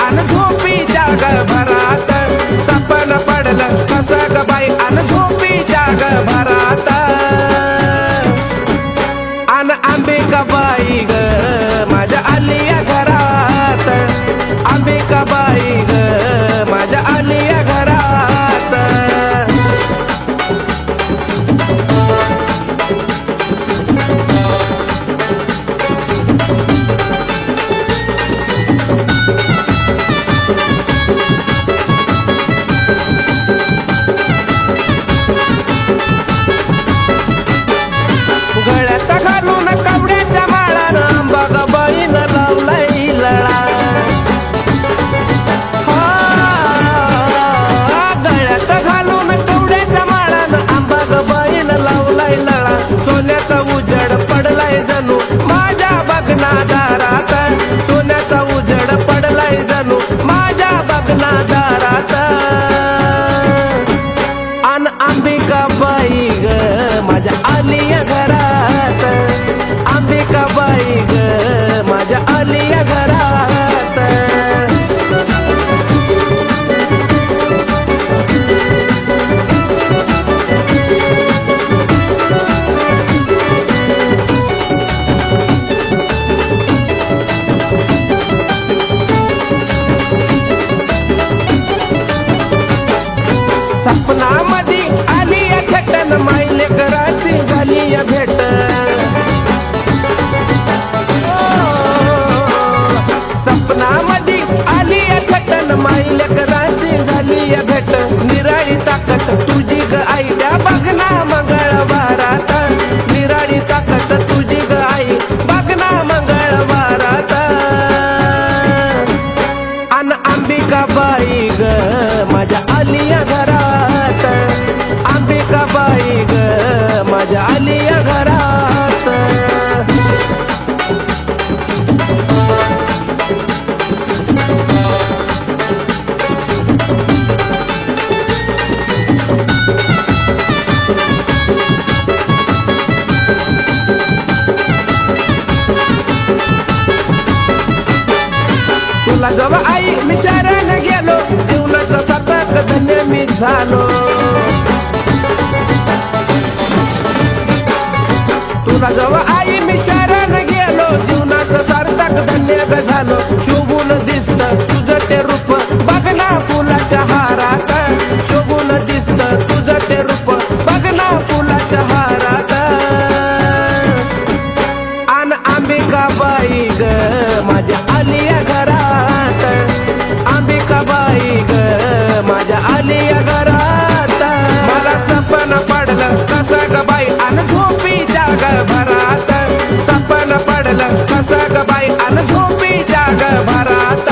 अन झोपी जाग भरात सपन पडलं कसं ग बाई अन झोपी जाग भरात अन अंबिकाबाई ग माझ्या आलिया घरात अंबिकाबाई ग माझ्या आलिया घरात गळ्यात घालून कवड्याच्या माळानं अंबाबाईनं लावलाय लळा गळ्यात घालून कवड्याच्या माळानं अंबाबाईनं लावलाय लळा सोन्याचा उजड पडलाय जणू माझ्या बघना दारात सोन्याचा उजड पडलाय जणू माझ्या बघना दारात अन अंबिकाबाई ग माझ्या आलिया घरात अंबिकाबाई ग माझ्या आलिया घरात सपनामध्ये आलिया छटन मायले कराची झाली या भेट सपनामध्ये आलिया छटन मायले कराची झाली या भेट निराळी ताकद तुझी ग आई त्या बघना मंगळवारात निराळी ताकद तुझी ग आई बघना मंगळवारात अन अंबिकाबाई ग माझ्या आलिया घरात अंबिकाबाई ग माझ्या आलिया घरात तुला जेव्हा आई मी शरण गेलो जीवनाचा सतत धन्य मी झालो तुला जेव्हा आई मी शरण गेलो जीवनाचं सार्थक धन्य झालो शोभून दिसत तुझं ते रूप बघना फुलाच्या हारात शोभून दिसत तुझं ते रूप बघना फुलाच्या हारात अन अंबिकाबाई ग माझ्या आलिया घरात अंबिकाबाई ग माझ्या आलिया घरात मला सपन पडलं कसं ग बाई अन झोपी जाग भरात सपन पडलं कसं ग बाई अन झोपी जाग भरात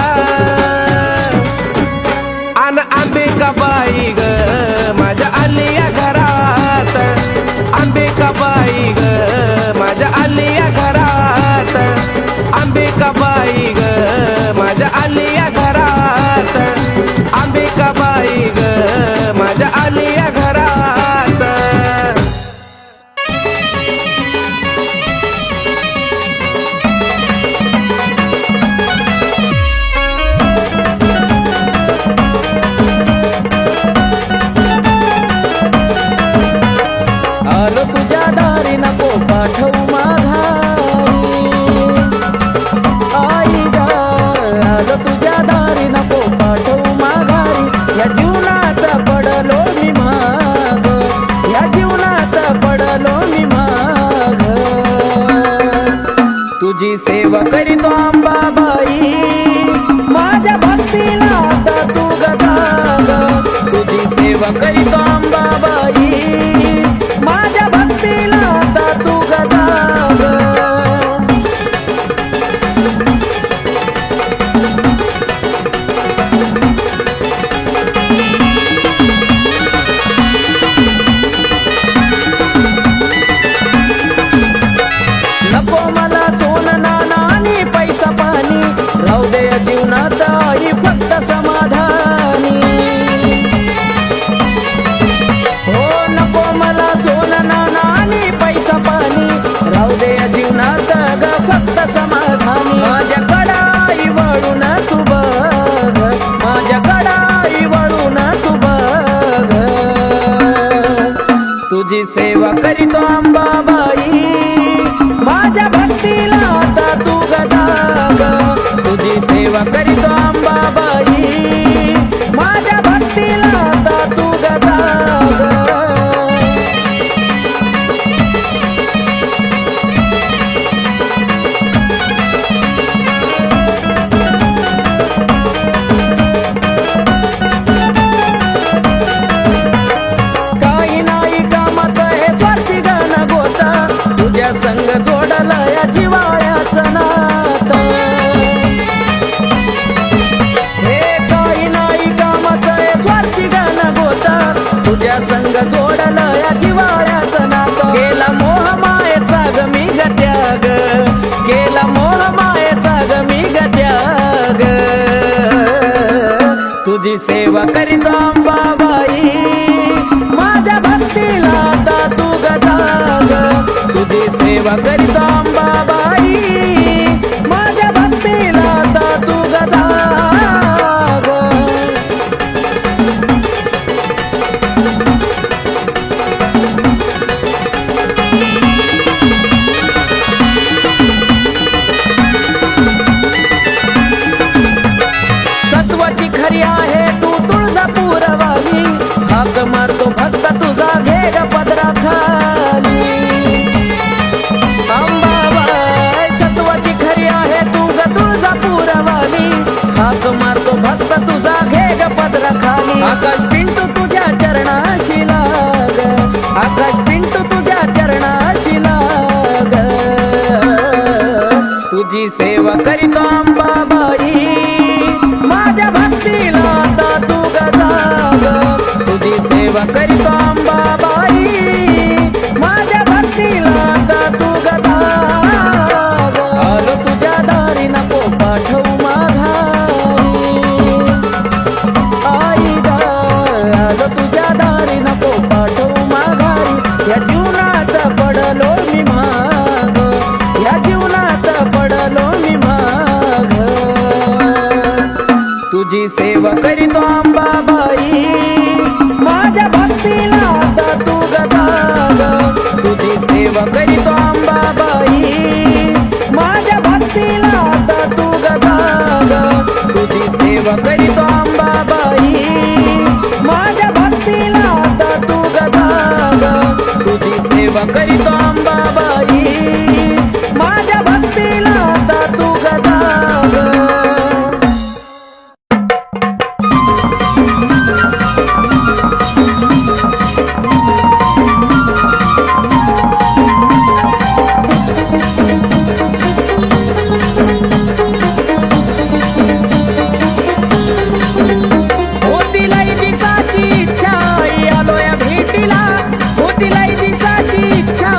अन अंबिकाबाई ग माझ्या आलिया घरात अंबिकाबाई ग माझ्या आलिया घरात अंबिकाबाई ग माझ्या आलिया घरात अंबिकाबाई ग माझ्या आलिया घरात आलो तुझ्या दारी नको पाठवू माघारी आई ग आलो तुझ्या दारी नको पाठवू माघारी या जीवनात पडलो मी माग या जीवनात पडलो मी माग तुझी सेवा करीतो अंबाबाई माझ्या भक्तीला आता तू गदाग तुझी सेवा करीतो अंबाबाई माझ्या भक्तीला आता तू गदाग नको मला सोनं नाणं आणि पैसा पाणी राहू दे या जीवनात आई फक्त समाधानी सेवा करीतो अंबाबाई माझ्या भक्तीला आता तू गजाग तुझी सेवा करीतो अंबाबाई माझ्या भक्तीला आता तू गजाग काही नाही कामाचं हे स्वार्थी गाणं गोता तुझ्या संग जोडलं या जिवाळ्याचं नातं हे काही नाही कामाचं हे स्वार्थी गाणं गोता तुझ्या संग जोडलं या जिवाळ्याचं नातं केला मोह मायेचा ग मी ग त्याग केला मोह मायेचा ग मी ग त्याग तुझी सेवा करीत अंबाबाई माझ्या भक्तीला आता तू गजाग तुझी सेवा करीत अंबाबाई माझ्या भक्तीला आता तू गजाग सत्वाची खरी आहे तू तुळजापूरवाली हाक मारतो भक्त तुझा घे ग पदरा खाली अंबाबाई सत्वाची खरी आहे तू ग तुळजापूरवाली हाक मारतो भक्त तुझा घे ग पदरा खाली आकाश पिंटू तुझ्या चरणाशी लाग आकाश पिंटू तुझ्या चरणाशी लाग तुझी सेवा करीतो अंबाबाई माझ्या भक्तीला आता तू गजाग तुझी सेवा करीतो अंबाबाई माझ्या भक्तीला आता तू गजाग आलो तुझ्या दारी नको पाठवू माघारी आई ग आलो तुझ्या दारी नको पाठवू माघारी या जीवनात पडलो मी माग या जीवनात पडलो मी माग तुझी सेवा करीतो अंबाबाई माझ्या भक्तीला आता तू गजाग तुझी सेवा करीतो अंबाबाई माझ्या भक्तीला आता तू गजाग तुझी सेवा करीतो अंबाबाई माझ्या भक्तीला आता तू गजाग तुझी सेवा करीतो अंबाबाई माझ्या भक्तीला आता तू गजाग होती लई दिसाची इच्छा आई आलो या भेटीला होती लई दिसाची इच्छा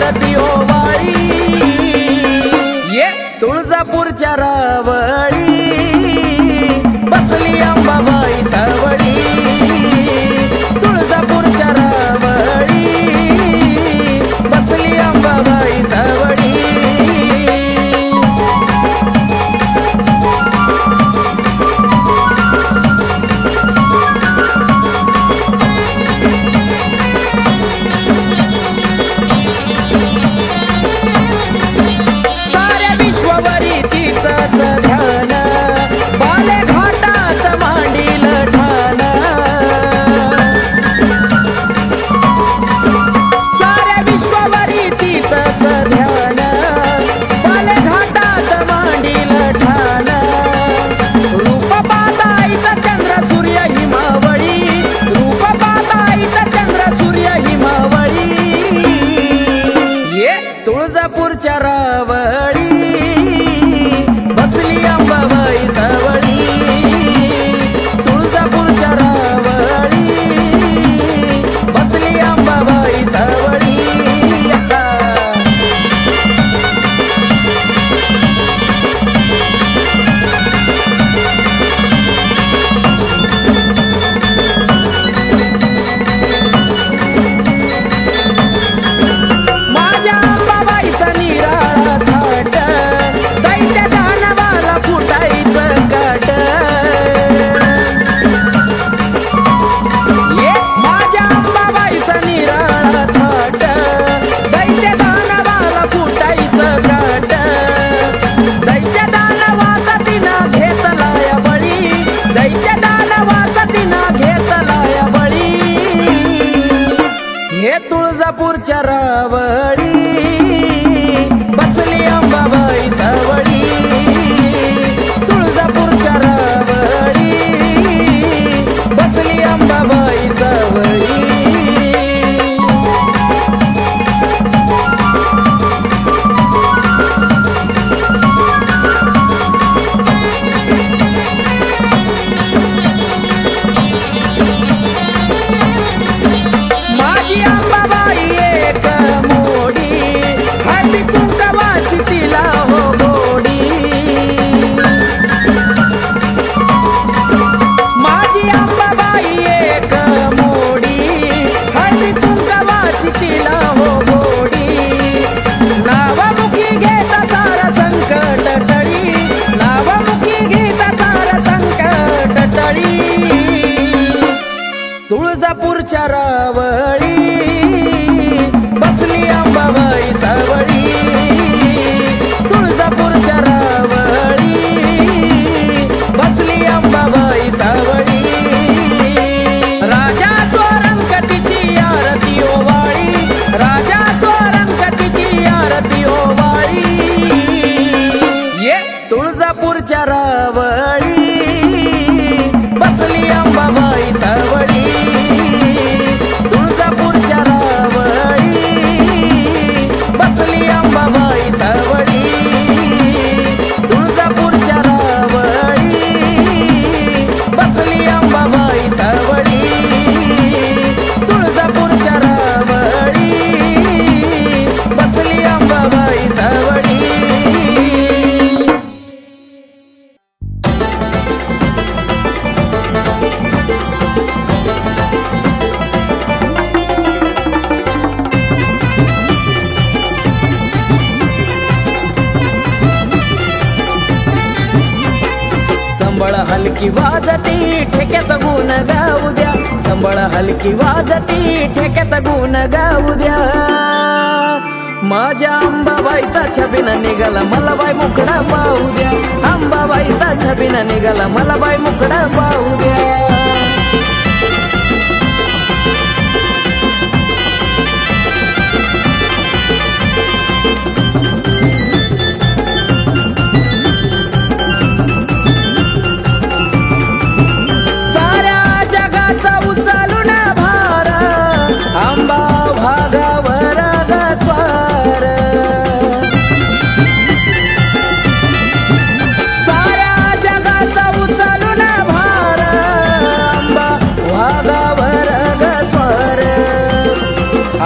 आरती ओवाळी ये तुळजापूरच्या रावळी बसली अंबाबाई सावळी तुळजापूरच्या रावळी बसली अंबाबाई सावळी साऱ्या विश्वावरी तिचंच ध्यान बाले घाटात मांडील ठाण साऱ्या विश्वावरी तिचंच ध्यान बाले घाटात मांडील ठाण रूप पाहताईचा चंद्र सूर्य हिमावळी रूप पाहताईचा चंद्र सूर्य हिमावळी ये तुळजापूरच्या रावळी बसली अंबाबाई सावळी तुळजापूरच्या रावळी बसली अंबाबाई सावळी माझ्या अंबाबाईचा निराळा थाट दैत्य दानवाला फुटायचं काट ये माझ्या अंबाबाईचा निराळा थाट दैत्य दानवाला फुटायचं काट दैत्य दानवाचा तिनं घेतलाय बळी दैत्य दानवाचा तिनं घेतलाय बळी हे तुळजापूरच्या रावळी बसली अंबाबाई सावळी तुळजापूरच्या रावळी बसली अंबाबाई सावळी माझी अंबाबाई एक मोडी हळदी कुंकवाची तिला हो गोडी माझी अंबाबाई एक मोडी हळदी कुंकवाची तिला हो गोडी नावामुखी घेता सारा संकट टळी नावामुखी घेता सारा संकट टळी तुळजापूरच्या रावळी बसली अंबाबाई सावळी तुळजापूरच्या रावळी बसली अंबाबाई सावळी राजा स्वरंगतीची आरती ओवाळी राजा स्वरंगतीची आरती ओवाळी ये तुळजापूरच्या रावळी बसली अंबाबाई सावळी तुळजापूरच्या रावळी बसली अंबाबाई सावळी तुळजापूरच्या रावळी बसली अंबाबाई सावळी तुळजापूरच्या रावळी बसली अंबाबाई सावळी संबळ हलकी वाजती ठेक्यात गुण गाऊ द्या संबळ हलकी वाजती ठेक्यात गुण गाऊ द्या माझ्या अंबाबाईचा छबिना निघाला मला बाई मुकडा पाहू द्या अंबाबाईचा छबिना निघाला मला बाई मुकडा पाहू द्या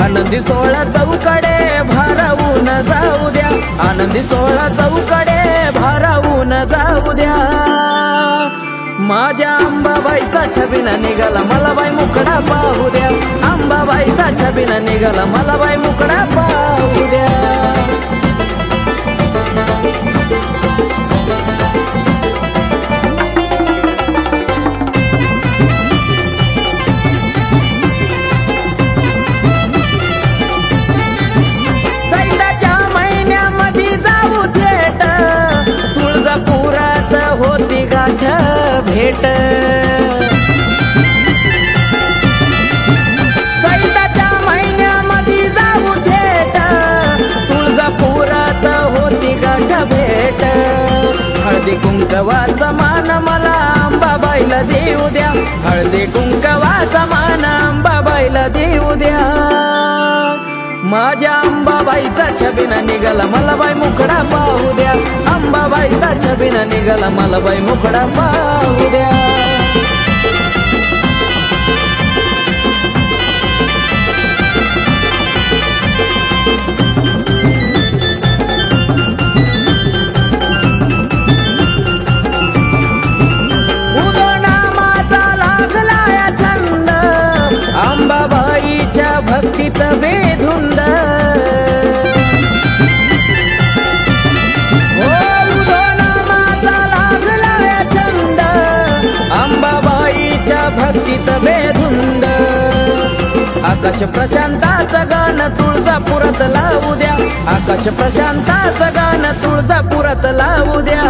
आनंदी सोहळा चौकडे भार आनंदी सोहळा चौकडे भारावून जाऊ द्या माझ्या अंबाबाईचा छबिना निघाला मला बाई मुकडा पाहू द्या अंबाबाईचा छबिना निघाला मला बाई मुकडा पाहू द्या चैत्राच्या महिन्यामध्ये जाऊ थेट तुळजापुरात होती गाठ भेट चैत्राच्या महिन्यामध्ये जाऊ थेट तुळजापुरात होती गाठ भेट हळदी कुंकवाचा मान मला अंबाबाईला देऊ द्या हळदी कुंकवाचा मान अंबाबाईला देऊ द्या माझ्या अंबाबाईचा छबिना निघाला मला बाई मुकडा पाहू द्या अंबाबाईचा छबिना निघाला मला बाई मुकडा पाहू द्या उदोनामाचा लागला या छंद अंबाबाईच्या भक्तीत बेधुंद भक्तीत बेधुंद आकाश प्रशांताचं गाणं तुळजापुरात लावू द्या आकाश प्रशांताचं गाणं तुळजापुरात लावू द्या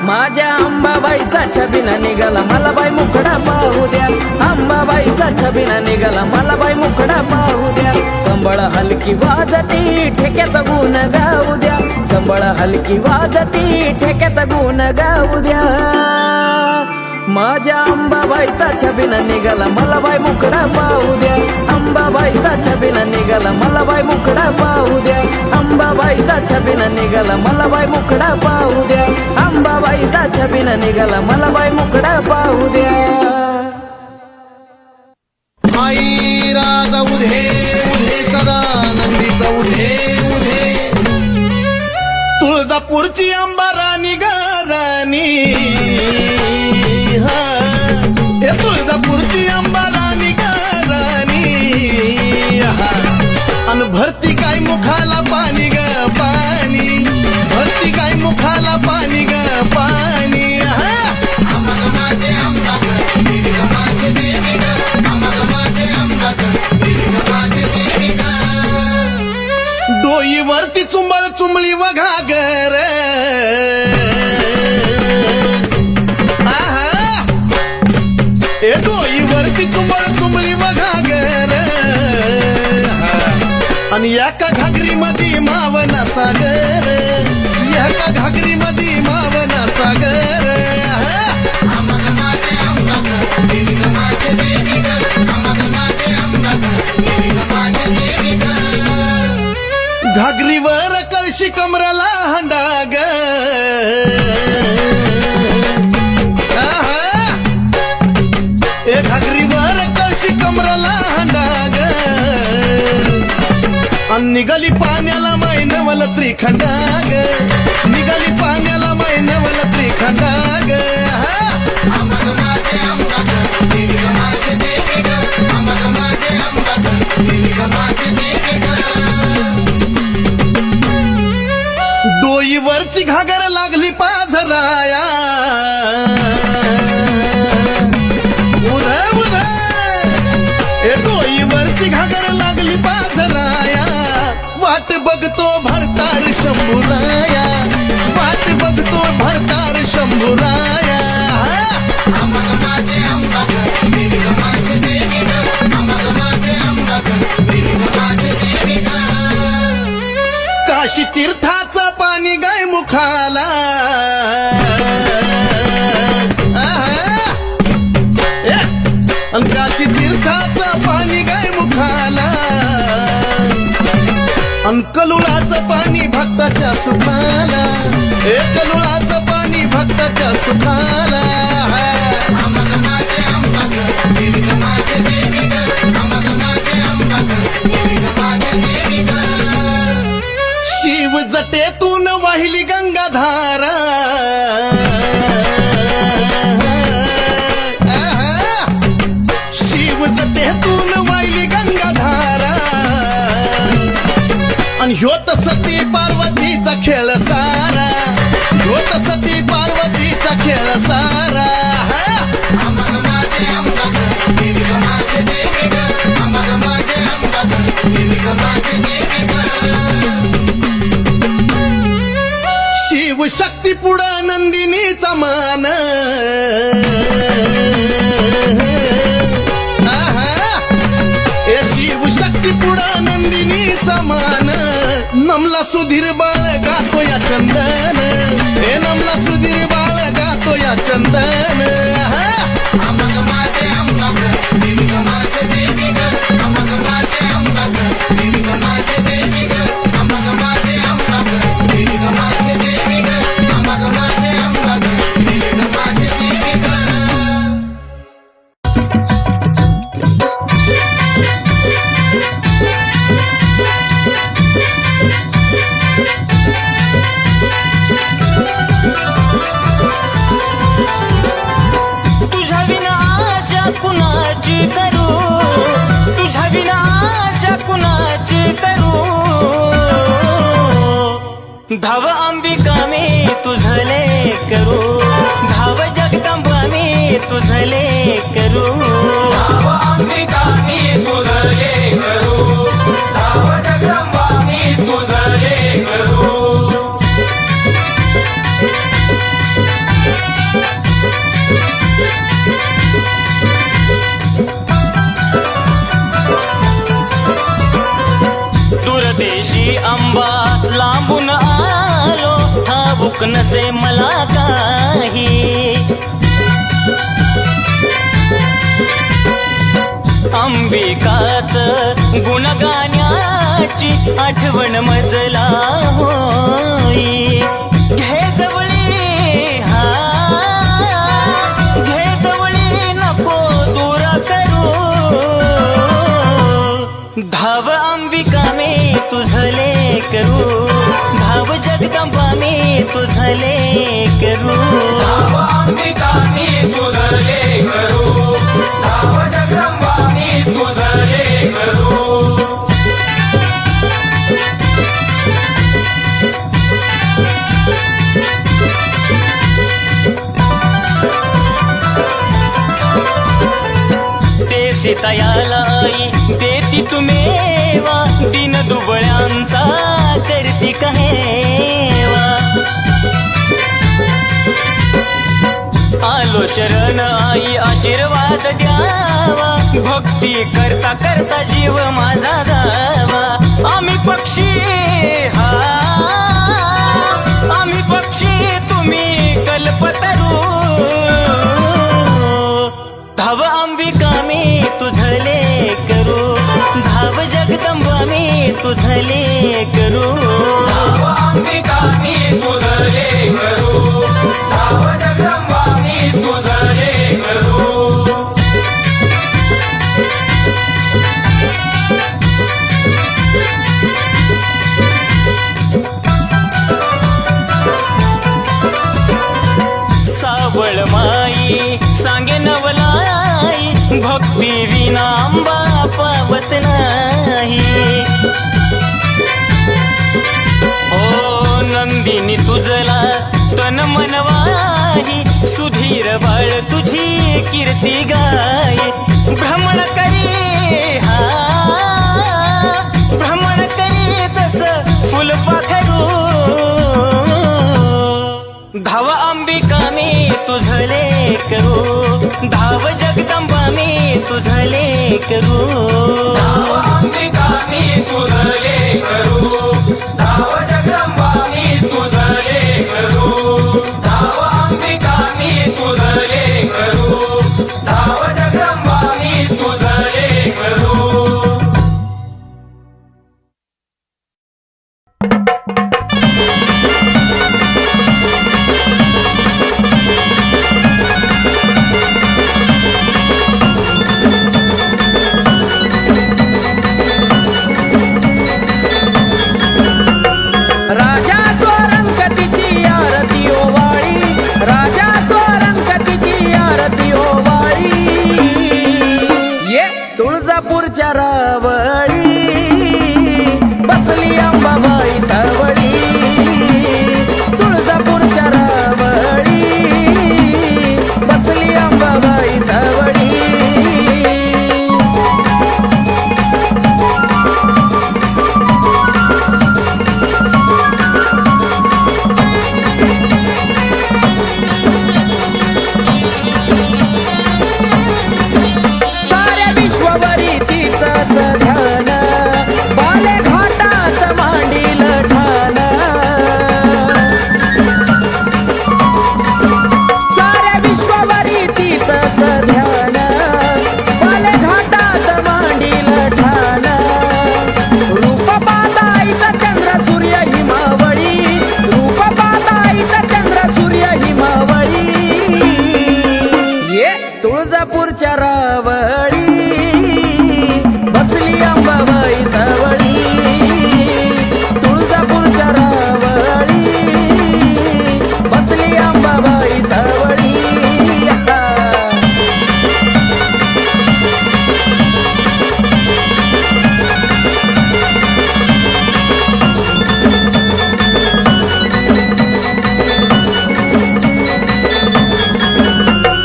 माझ्या अंबाबाईचा छबिना निघाला मला बाई मुकडा पाहू द्या अंबाबाईचा छबिना निघाला मला बाई मुकडा पाहू द्या संबळ हलकी वाजती ठेक्यात गुण गाऊ द्या संबळ हलकी वाजती ठेक्यात गुण गाऊ द्या माझ्या अंबाबाईचा छबिना निघाला मला बाई मुकडा पाहू द्या अंबाबाईचा छबिना निघाला मला बाई मुकडा पाहू द्या अंबाबाईचा छबिना निघाला मला बाई मुकडा पाहू द्या अंबाबाईचा छबिना निघाला मला बाई मुकडा पाहू द्या आई राजा उधे उधे सदा नंदीचा उधे उधे तुळजापूरची अंबाराणी गाराणी तुळजापूरची अंबाराणी गाराणी अन भरती काय मुखाला पाणी ग पाणी भरती काय मुखाला पाणी ग पाणी डोईवरती चुंबळ चुंबळी वघागर डोईवरती चुंबळ चुंबळी वघागर आणि एका घागरी मध्ये मावना सागर एका घागरी मध्ये मावना सागर घागरीवर कळशी कमराला हंडाग घागरीवर कळशी कमराला हंडाग निघाली पाण्याला मैनवल त्रिखंडाग निघाली पाण्याला मैनवल त्रिखंडाग डोईवरची घागर लागली पाझराया उध उध डोईवरची घागर लागली पाझराया वाट बघतो भरतार शंभुराया वाट बघतो भरतार शंभुराया काशी तीर्थाचं पाणी गाय मुखाला काशी तीर्थाचं पाणी गाय मुखाला कलुळाचं पाणी भक्ताच्या सुखाला कलुळाचं पाणी भक्ताच्या सुखाला शिव जटेतून वाहिली गंगाधारा शिव जटेतून वाहिली गंगाधारा आणि ह्योत सती पार्वतीचा खेळ सारा ह्योत सती पार्वतीचा खेळ सारा अमर माझे अंबग देवी ग माझे देवी ग अमर माझे अंबग देवी ग माझे देवी ग शिव शक्ती पुढं नंदिनीचा मान ए शिव शक्ती पुढं नंदिनीचा मान नमला सुधीर बाळ गातो या चंदन हे नमला सुधीर बाळ गातो या चंदन अमग माझे अंबग देवी ग माझे देवी ग अमग माझे अंबग देवी ग माझे देवी ग अमग माझे अंबग देवी ग माझे देवी ग अमग माझे अंबग देवी ग माझे देवी ग तुझ्या विना आशा कुणाची करू तुझ्या विना आशा कुणाची करू धाव अंबिका मी तुझले करू धाव जगदंबा मी तुझले करू धाव अंबिका मी तुझले करू धाव जगदंबा मी तुझले करू दूरदेशी अंबा लांबून आलो ठाऊक नसे मला काही अंबिकाच गुणगाण्याची आठवण मजला होई घे जवळी हा घे जवळी नको दूर करू धाव अंबिका मी तुझले करू धाव जगदंबा मी तुझले करू धाव अंबिका मी तुझले करू धाव जगदंबा मी तुझले करू ते सीतायाला आई देती तुमेवा दिन दुबळ्यांचा करती कहेवा आलो शरण आई आशीर्वाद द्यावा भक्ती करता करता जीव माझा जावा आम्ही पक्षी हा आम्ही पक्षी तुम्ही कल्पतरू धाव अंबिका मी तुझले करू धाव जगदंबा मी तुझले करू धाव अंबिका मी तुझले करू धाव जगदंबा मी तुझले करू सावळ माई सांगे नवलाई भक्ती विना अंबा पावत नाही ओ नंदिनी तुझला तन मनवाही सुधीर बाळ तुझी कीर्ती गाय भ्रमण करी हा भ्रमण करी तस फुलपाखरू धाव अंबिका मी तुझले करू धाव जगदंबा मी तुझले करू धाव अंबिका मी तुझले करू धाव जगदंबा मी तुझले करू धाव अंबिका मी तुझले करू धाव जगदंबा मी तुझले करू चंद्र सूर्य हिमावळी रूप पाहता चंद्र सूर्य हिमावळी ये तुळजापूरच्या रावळी बसली अंबाबाई सावळी तुळजापूरच्या रावळी बसली अंबाबाई सावळी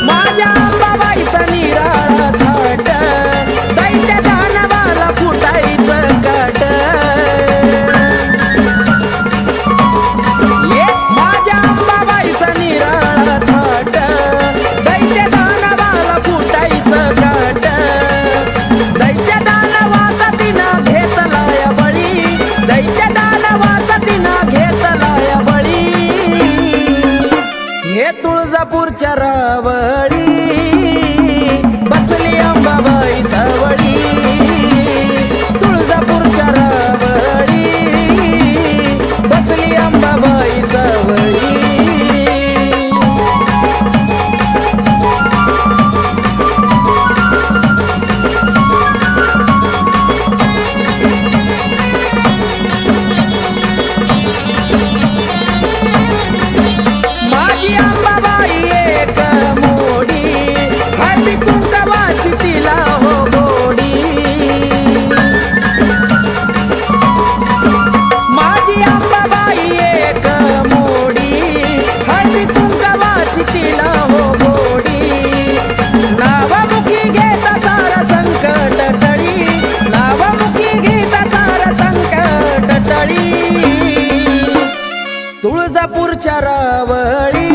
माझ्या अंबाबाईचा निराळा थाट दैत्य दानवाला फुटायचं काट ये माझ्या अंबाबाईचा निराळा थाट दैत्य दानवाला फुटायचं काट दैत्य दानवाचा तिनं घेतलाय बळी दैत्य दानवाचा तिनं घेतलाय बळी हे तुळजापूरच्या रावळी बसली अंबाबाई सावळी तुळजापूरच्या रावळी बसली अंबाबाई सावळी माझी अंबाबाई एक मोडी हळदी कुंकवाची तिला हो गोडी माझी अंबाबाई एक मोडी हळदी कुंकवाची तिला हो गोडी नावामुखी घेता सारा संकट टळी नावामुखी घेता सारा संकट टळी तुळजापूरच्या रावळी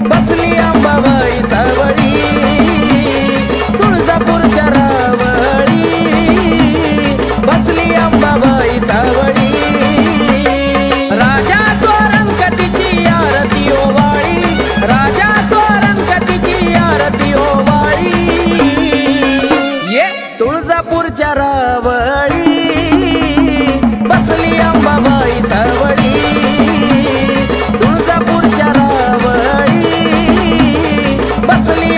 बसली अंबाबाई सावळी तुळजापूरच्या रावळी बसली अंबाबाई सावळी राजा स्वरंगतीची आरती ओवाळी राजा स्वरंगतीची आरती ओवाळी ये तुळजापूरच्या रावळी बसली अंबाबाई सावळी तुळजापूरच्या रावळी बसली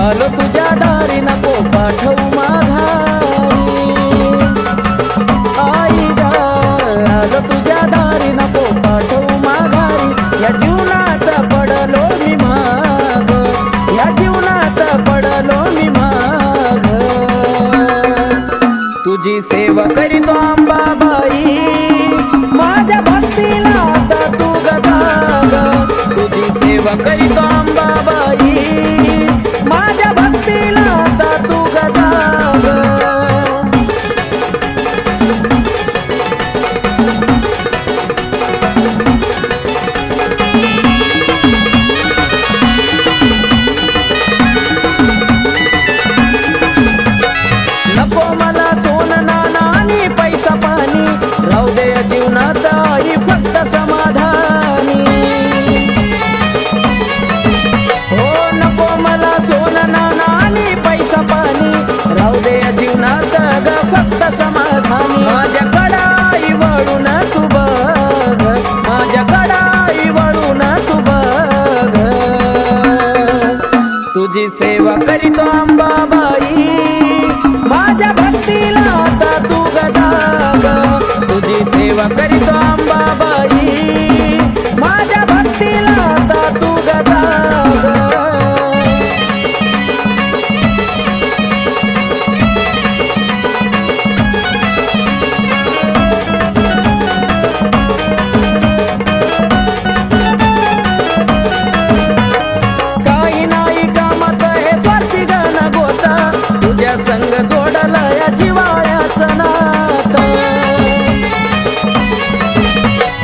आलो तुझ्या दारी नको पाठवू माघारी आई ग आलो तुझ्या दारी नको पाठवू माघारी या जीवनात पडलो मी माग या जीवनात पडलो मी माग तुझी सेवा करीतो अंबाबाई माझ्या भक्तीला आता तू गजाग तुझी सेवा करीतो अंबाबाई माझ्या भक्तीला आता तू गजाग नको मला सोनं नाणं आणि पैसा पाणी राहू दे या जीवनात आई फक्त समाधानी हो नको मला सोनं नाणं आणि पैसा पाणी राहू दे या जीवनात ग फक्त समाधानी माझ्याकडं आई वळून तू बघ माझ्याकडं आई वळून तू बघ तुझी सेवा करीतो अंबाबाई माझ्या भक्तीला आता तू गजाग तुझी सेवा करीतो अंबाबाई माझ्या भक्तीला आता तू गजाग काही नाही कामात हे स्वार्थी गाणं गोता तुझ्या संग जोडला या जिवाळ्याचं नातं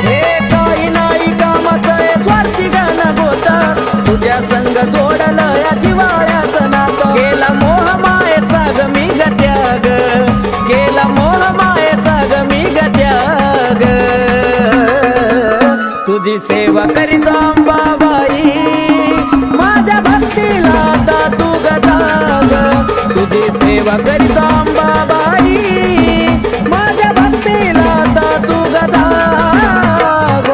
हे काही नाही कामाचं हे स्वार्थी गाणं गोता तुझ्या संग जोडला या जिवाळ्याचं नातं केला मोह मायेचा ग मी ग त्याग केला मोह मायेचा ग मी ग त्याग तुझी सेवा करीतो अंबाबाई माझ्या भक्तीला आता तू गजाग तुझी सेवा करीतो अंबाबाई माझ्या भक्तीला आता तू गजाग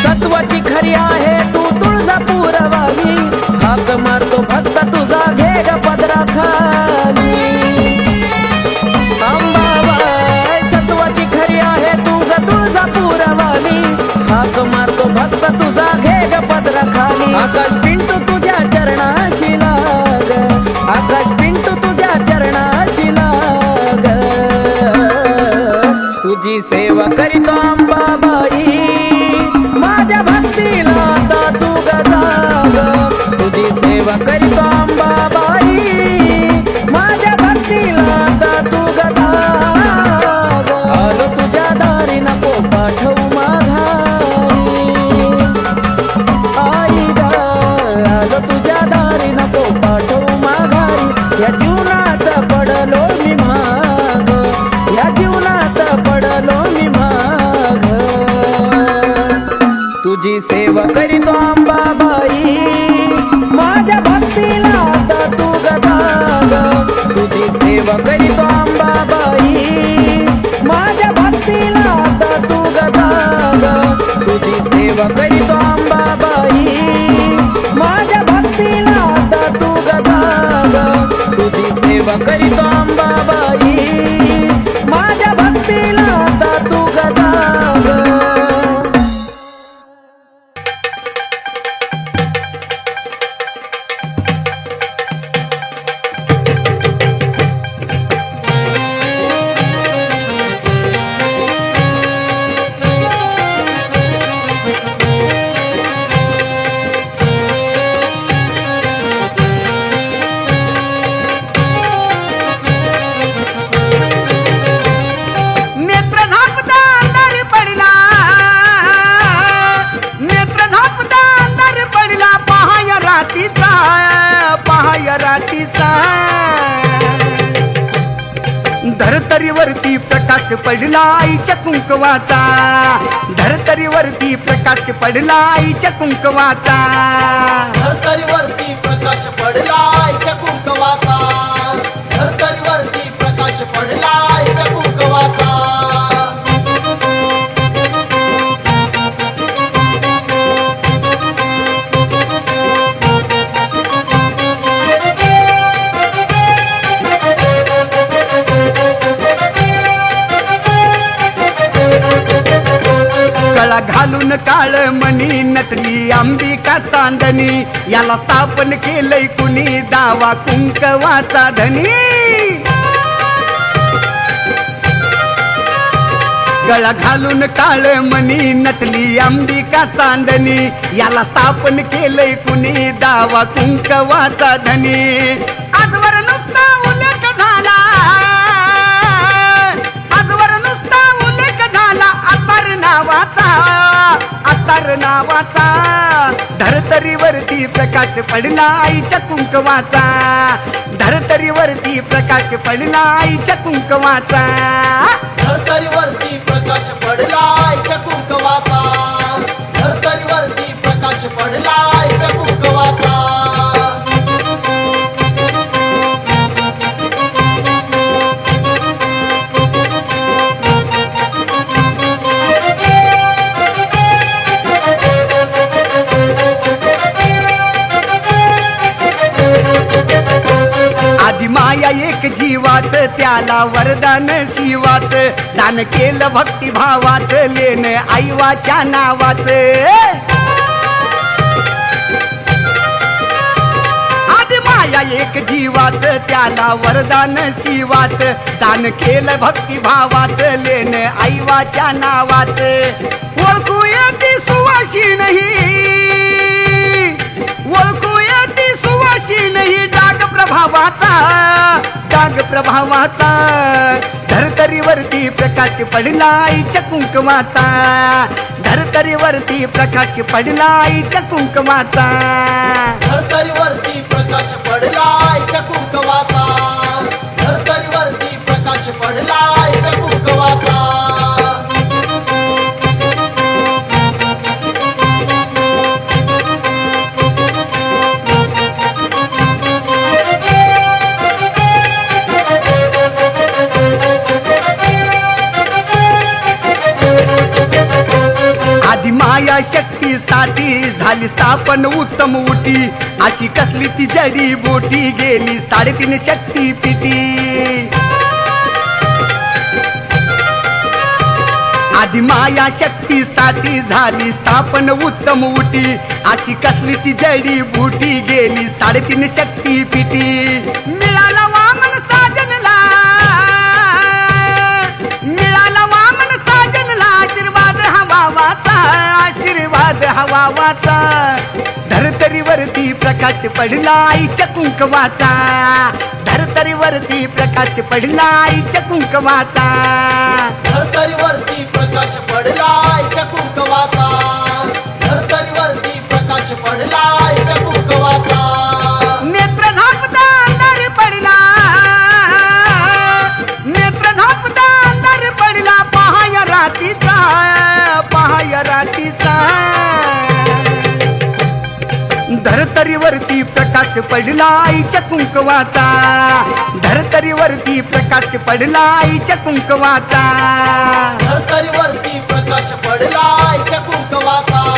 सत्वाची खरी आहे तू तुळजापूरवाली हाक मारतो भक्त तुझा घे ग पदरा खाली अंबाबाई सत्वाची खरी आहे तू ग तुळजापूरवाली हाक मारतो भक्त तुझा घे ग पदरा खाली आकाश पिंटू तुझ्या चरणाशी लाग आकाश पिंटू तुझ्या चरणाशी लाग तुझी सेवा करीतो अंबाबाई माझ्या भक्तीला आता तू गजाग तुझी सेवा करीतो अंबाबाई माझ्या भक्तीला आता तू गजाग आलो तुझ्या दारी नको पाठवू माघारी आई ग आलो तुझ्या दारी नको पाठवू माघारी या जीवनात पडलो मी माग या जीवनात पडलो मी माग तुझी सेवा करीतो अंबाबाई माझ्या भक्तीला आता तू गजाग तुझी सेवा करीतो अंबाबाई माझ्या भक्तीला आता तू गजाग तुझी सेवा करीतो अंबाबाई माझ्या भक्तीला आता तू गजाग तुझी सेवा करीतो अंबाबाई माझ्या भक्तीला आता तू गजाग धरतरीवरती प्रकाश पडला आईच्या कुंकवाचा, धरतरीवरती प्रकाश पडला आईच्या कुंकवाचा, धरतरीवरती प्रकाश पडला आईच्या कुंकवाचा. घालून काळ मणी नटली अंबिका चांदणी याला स्थापन केलंय कुणी दावा कुंकवाचा धनी गळा घालून काळ मणी नटली अंबिका चांदणी याला स्थापन केलंय कुणी दावा कुंकवाचा धनी आजवर नुसता उल्लेख झाला आजवर नुसता उल्लेख झाला अत्तर नावाचा धरतरीवरती प्रकाश पडला आईच्या कुंकवाचा धरतरीवरती प्रकाश पडला आईच्या कुंकवाचा धरतरीवरती प्रकाश पडला आईच्या कुंकवाचा धरतरीवरती प्रकाश पडला आईच्या कुंकवाचा आधी माया एक जीवाच त्याला वरदान शिवाच दान केलं भक्तिभावाच लेन आईवाच्या नावाच आधी माया एक जीवाच त्याला वरदान शिवाच दान केलं भक्तिभावाच लेन आईवाच्या नावाच ओळखू येती सुवाशी नाही ओळखू येती सुवाशी नाही डाग प्रभावाचा धरतरीवरती प्रकाश पडला आईच्या कुंकवाचा धरतरीवरती प्रकाश पडला आईच्या कुंकवाचा धरतरीवरती प्रकाश पडला आईच्या कुंकवाचा धरतरीवरती प्रकाश पडला आईच्या कुंकवाचा आधी माया शक्तीसाठी झाली स्थापन उत्तम उटी अशी कसली ती जडी बोटी गेली 3.5 शक्तीपीठी आधी माया शक्तीसाठी झाली स्थापन उत्तम उटी अशी कसली ती जडी बुटी गेली 3.5 शक्तीपीठी मिळाला वामन साजनला मिळाला वामन साजनला आशीर्वाद हवावाचा धरतरीवरती प्रकाश पडला आईच्या कुंकवाचा धरतरीवरती प्रकाश पडला आईच्या कुंकवाचा धरतरीवरती प्रकाश पडला आईच्या कुंकवाचा धरतरीवरती प्रकाश पडला आईच्या कुंकवाचा नेत्र झापता अंधार पडला नेत्र झापता अंधार पडला पहाय रातीचा धरतरीवरती प्रकाश पडला आईच्या कुंकवाचा धरतरीवरती प्रकाश पडला आईच्या कुंकवाचा धरतरीवरती प्रकाश पडला आईच्या कुंकवाचा